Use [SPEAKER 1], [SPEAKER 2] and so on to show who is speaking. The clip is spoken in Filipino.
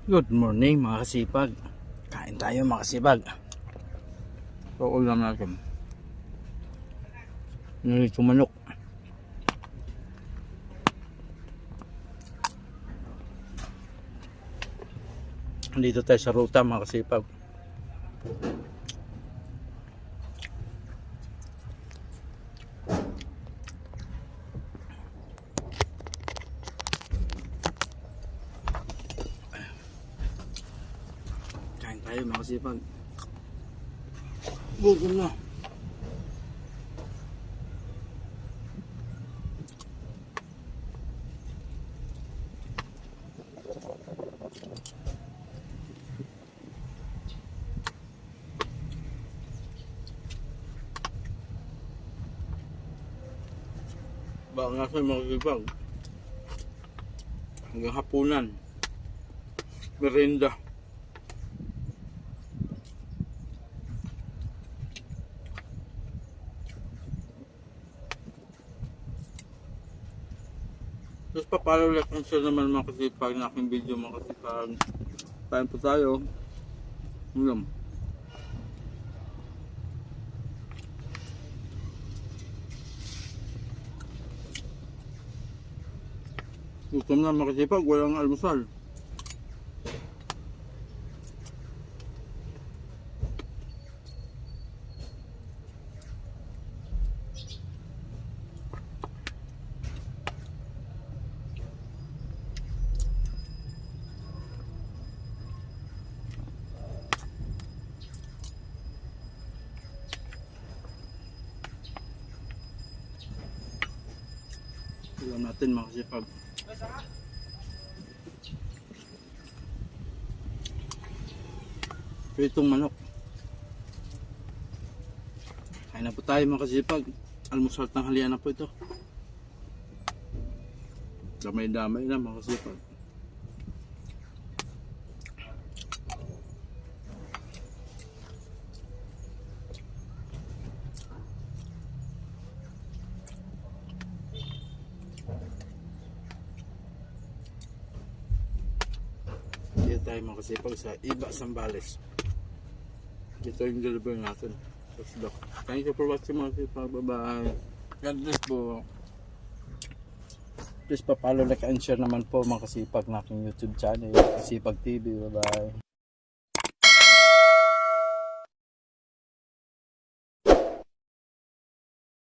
[SPEAKER 1] Good morning mga kasipag. Kain tayo mga kasipag. So ulam natin nilitong manok. Dito tayo sa ruta mga kasipag. Kain tayo mga kasipag. Gutom na. Baka nga sa mga kasipag. Hanggang hapunan. Merienda. Tapos papalo like and share naman mga kasipag na aking video mga kasipag. Kain po tayo. Ulam. Gutom na mga kasipag, walang almusal. Ulam natin mga kasipag. Pritong manok. Kain na po tayo mga kasipag. Almusal tanghalian na po ito. Damay-damay na mga kasipag. Dito tayo mga kasipag sa Iba Zambales. Dito yung delivery natin. Thank you for watching mga kasipag. Bye bye. God bless po. Please pa-follow, like and share naman po mga kasipag na aking YouTube channel, Kasipag TV. Bye bye.